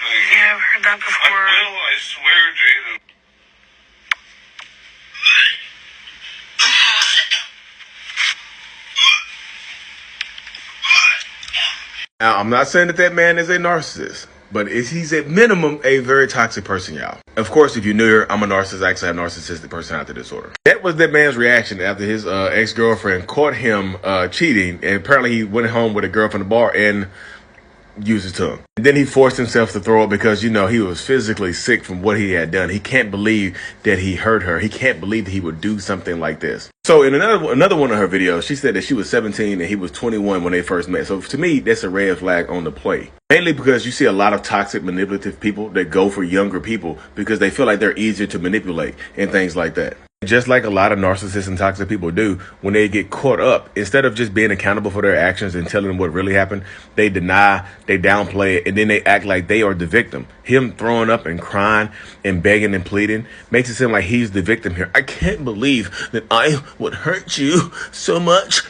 Yeah, I've heard that before. I swear, Jada. Now, I'm not saying that that man is a narcissist, but he's at minimum a very toxic person, y'all. Of course, if you're new here, I'm a narcissist. I actually have narcissistic personality disorder. That was that man's reaction after his ex-girlfriend caught him cheating, and apparently he went home with a girl from the bar and used his tongue. And then he forced himself to throw up because, you know, he was physically sick from what he had done. He can't believe that he hurt her. He can't believe that he would do something like this. So in another one of her videos, she said that she was 17 and he was 21 when they first met. So to me, that's a red flag on the play. Mainly because you see a lot of toxic, manipulative people that go for younger people because they feel like they're easier to manipulate and things like that. Just like a lot of narcissists and toxic people do, when they get caught up, instead of just being accountable for their actions and telling them what really happened, they deny, they downplay it, and then they act like they are the victim. Him throwing up and crying and begging and pleading makes it seem like he's the victim here. I can't believe that I would hurt you so much.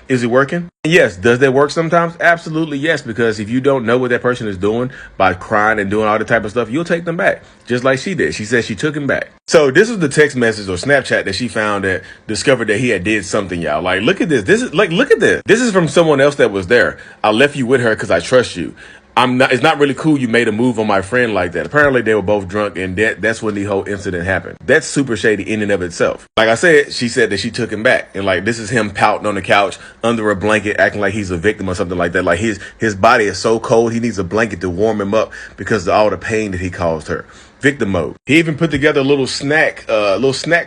Is it working? Yes. Does that work sometimes? Absolutely yes, because if you don't know what that person is doing by crying and doing all the type of stuff, you'll take them back, just like she did. She said she took him back. So this is the text message or Snapchat that she found that discovered that he had did something, y'all. Like, look at this. Look at this. This is from someone else that was there. I left you with her because I trust you. It's not really cool you made a move on my friend like that. Apparently they were both drunk and that's when the whole incident happened. That's super shady in and of itself. Like I said, she said that she took him back. And like, this is him pouting on the couch under a blanket, acting like he's a victim or something like that. Like his body is so cold, he needs a blanket to warm him up because of all the pain that he caused her. Victim mode. He even put together a little snack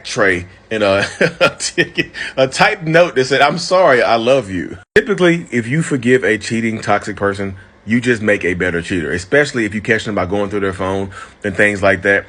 tray and a typed note that said, "I'm sorry, I love you." Typically, if you forgive a cheating, toxic person, you just make a better cheater, especially if you catch them by going through their phone and things like that.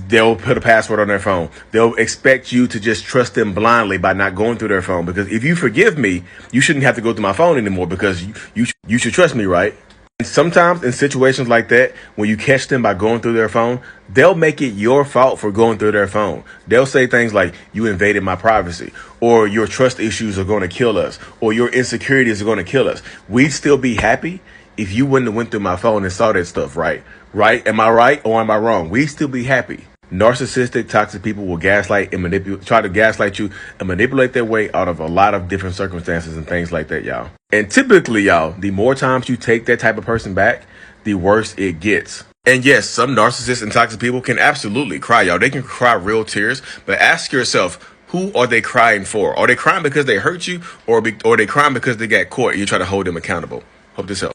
They'll put a password on their phone. They'll expect you to just trust them blindly by not going through their phone. Because if you forgive me, you shouldn't have to go through my phone anymore because you should trust me, right? And sometimes in situations like that, when you catch them by going through their phone, they'll make it your fault for going through their phone. They'll say things like, "You invaded my privacy," or "Your trust issues are going to kill us," or "Your insecurities are going to kill us." We'd still be happy if you wouldn't have went through my phone and saw that stuff, right? Right? Am I right or am I wrong? We'd still be happy. Narcissistic, toxic people will gaslight and try to gaslight you and manipulate their way out of a lot of different circumstances and things like that, y'all. And typically, y'all, the more times you take that type of person back, the worse it gets. And yes, some narcissists and toxic people can absolutely cry, y'all. They can cry real tears, but ask yourself, who are they crying for? Are they crying because they hurt you or are they crying because they got caught and you try to hold them accountable? Hope this helps.